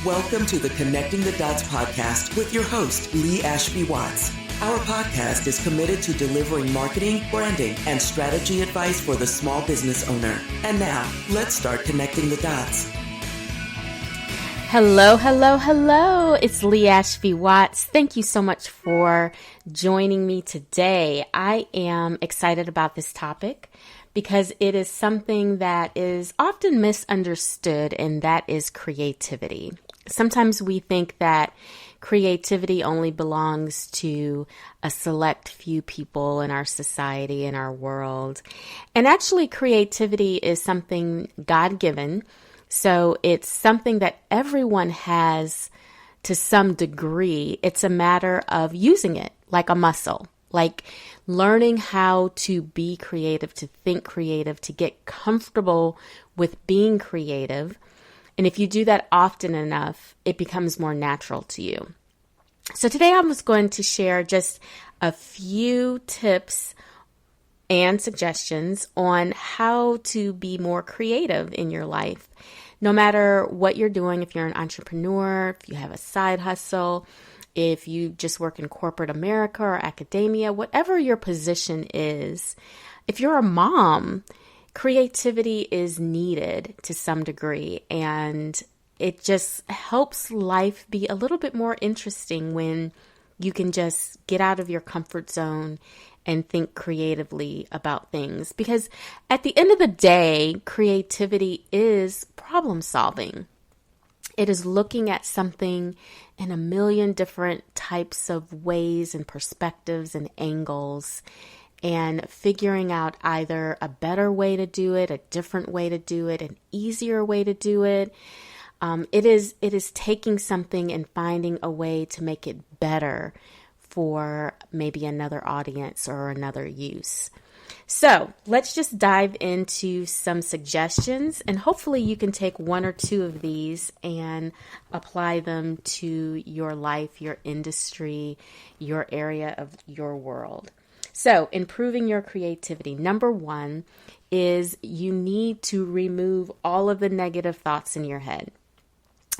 Welcome to the Connecting the Dots podcast with your host, Lee Ashby Watts. Our podcast is committed to delivering marketing, branding, and strategy advice for the small business owner. And now, let's start connecting the dots. Hello, hello, hello. It's Lee Ashby Watts. Thank you so much for joining me today. I am excited about this topic because it is something that is often misunderstood, and that is creativity. Sometimes we think that creativity only belongs to a select few people in our society, in our world. And actually, creativity is something God-given. So it's something that everyone has to some degree. It's a matter of using it like a muscle, like learning how to be creative, to think creative, to get comfortable with being creative. And if you do that often enough, it becomes more natural to you. So today I was going to share just a few tips and suggestions on how to be more creative in your life. No matter what you're doing, if you're an entrepreneur, if you have a side hustle, if you just work in corporate America or academia, whatever your position is, if you're a mom, creativity is needed to some degree, and it just helps life be a little bit more interesting when you can just get out of your comfort zone and think creatively about things. Because at the end of the day, creativity is problem solving. It is looking at something in a million different types of ways and perspectives and angles, and figuring out either a better way to do it, a different way to do it, an easier way to do it. It is taking something and finding a way to make it better for maybe another audience or another use. So let's just dive into some suggestions, and hopefully you can take one or two of these and apply them to your life, your industry, your area of your world. So improving your creativity. Number one is you need to remove all of the negative thoughts in your head.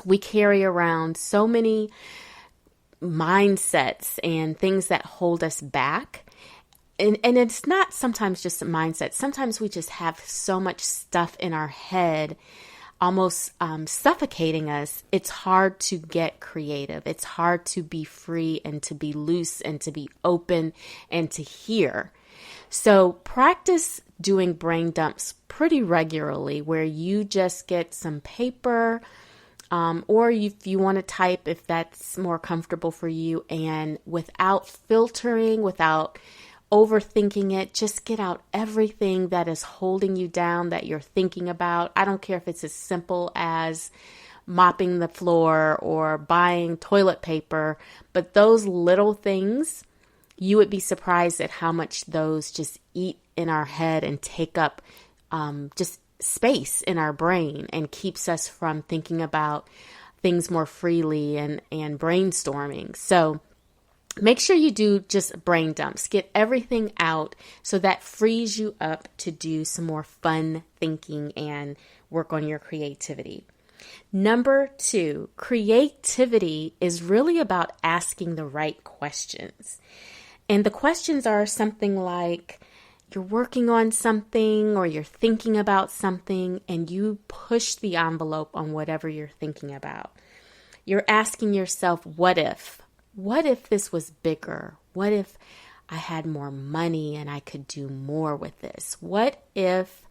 We carry around so many mindsets and things that hold us back. And it's not sometimes just a mindset. Sometimes we just have so much stuff in our head, almost suffocating us. It's hard to get creative. It's hard to be free and to be loose and to be open and to hear. So practice doing brain dumps pretty regularly, where you just get some paper, or if you want to type, if that's more comfortable for you, and without filtering, without overthinking it, just get out everything that is holding you down, that you're thinking about. I don't care if it's as simple as mopping the floor or buying toilet paper, but those little things, you would be surprised at how much those just eat in our head and take up just space in our brain and keeps us from thinking about things more freely and brainstorming. So make sure you do just brain dumps. Get everything out so that frees you up to do some more fun thinking and work on your creativity. Number two, creativity is really about asking the right questions. And the questions are something like, you're working on something or you're thinking about something and you push the envelope on whatever you're thinking about. You're asking yourself, what if? What if this was bigger? What if I had more money and I could do more with this? What if?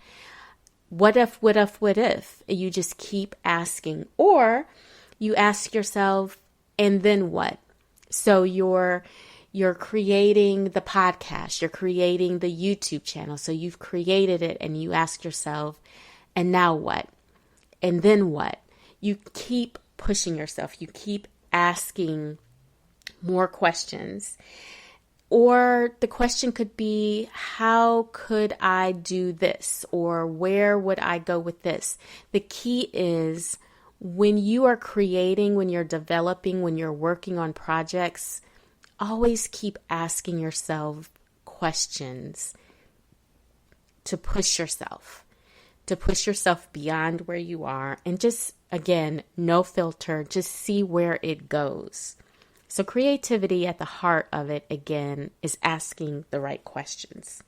You just keep asking. Or you ask yourself, and then what? So you're creating the podcast, you're creating the YouTube channel. So you've created it and you ask yourself, and now what? And then what? You keep pushing yourself. You keep asking more questions. Or the question could be, how could I do this? Or where would I go with this? The key is when you are creating, when you're developing, when you're working on projects, always keep asking yourself questions to push yourself, to push yourself beyond where you are and just, again, no filter, just see where it goes. So creativity at the heart of it, again, is asking the right questions.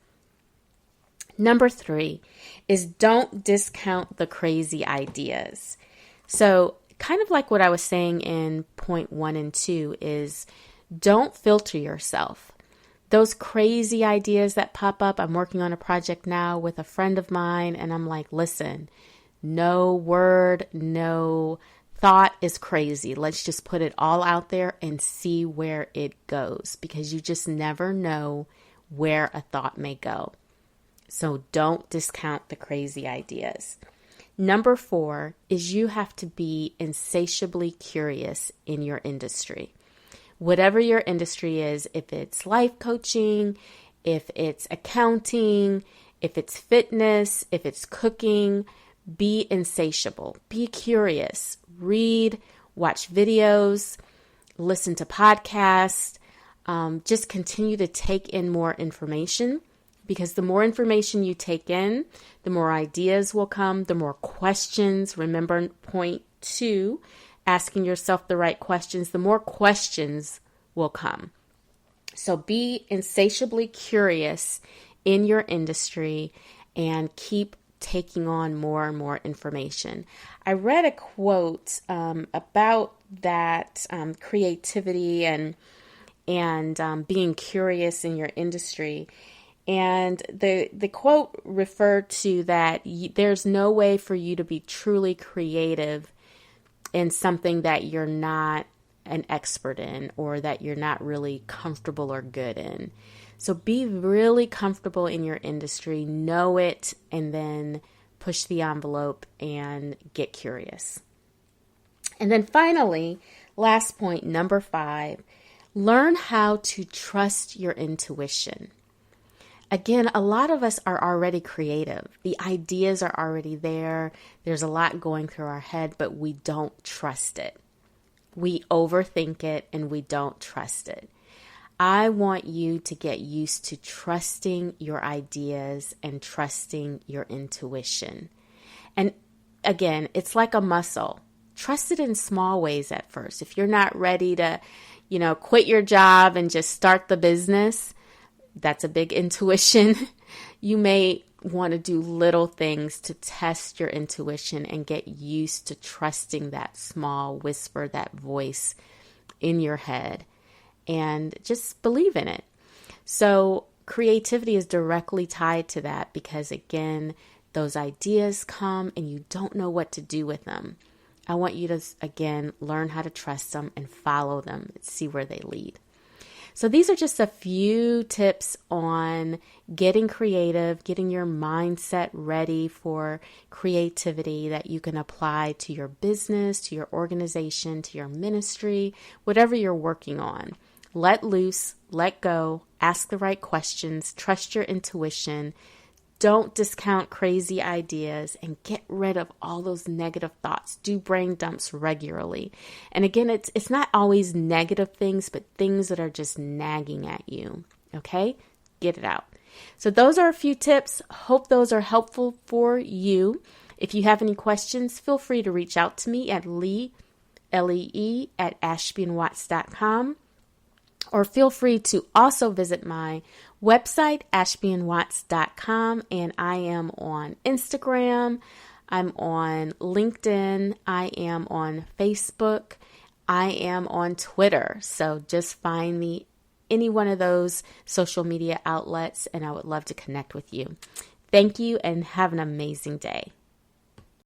Number 3 is don't discount the crazy ideas. So kind of like what I was saying in point 1 and 2 is don't filter yourself. Those crazy ideas that pop up. I'm working on a project now with a friend of mine, and I'm like, listen, no word, no thought is crazy. Let's just put it all out there and see where it goes, because you just never know where a thought may go. So don't discount the crazy ideas. Number 4 is you have to be insatiably curious in your industry. Whatever your industry is, if it's life coaching, if it's accounting, if it's fitness, if it's cooking, be insatiable, be curious, read, watch videos, listen to podcasts, just continue to take in more information, because the more information you take in, the more ideas will come, the more questions. Remember point 2, asking yourself the right questions, the more questions will come. So be insatiably curious in your industry and keep taking on more and more information. I read a quote about that creativity and being curious in your industry. And the quote referred to that there's no way for you to be truly creative in something that you're not an expert in, or that you're not really comfortable or good in. So be really comfortable in your industry, know it, and then push the envelope and get curious. And then finally, last point, number 5, learn how to trust your intuition. Again, a lot of us are already creative. The ideas are already there. There's a lot going through our head, but we don't trust it. We overthink it and we don't trust it. I want you to get used to trusting your ideas and trusting your intuition. And again, it's like a muscle. Trust it in small ways at first. If you're not ready to, quit your job and just start the business, that's a big intuition. You may want to do little things to test your intuition and get used to trusting that small whisper, that voice in your head, and just believe in it. So creativity is directly tied to that, because again, those ideas come and you don't know what to do with them. I want you to, again, learn how to trust them and follow them and see where they lead. So these are just a few tips on getting creative, getting your mindset ready for creativity that you can apply to your business, to your organization, to your ministry, whatever you're working on. Let loose, let go, ask the right questions, trust your intuition. Don't discount crazy ideas, and get rid of all those negative thoughts. Do brain dumps regularly. And again, it's not always negative things, but things that are just nagging at you. Okay? Get it out. So those are a few tips. Hope those are helpful for you. If you have any questions, feel free to reach out to me at lee@ashbyandwatts.com. Or feel free to also visit my website, ashbyandwatts.com, and I am on Instagram, I'm on LinkedIn, I am on Facebook, I am on Twitter. So just find me any one of those social media outlets, and I would love to connect with you. Thank you, and have an amazing day.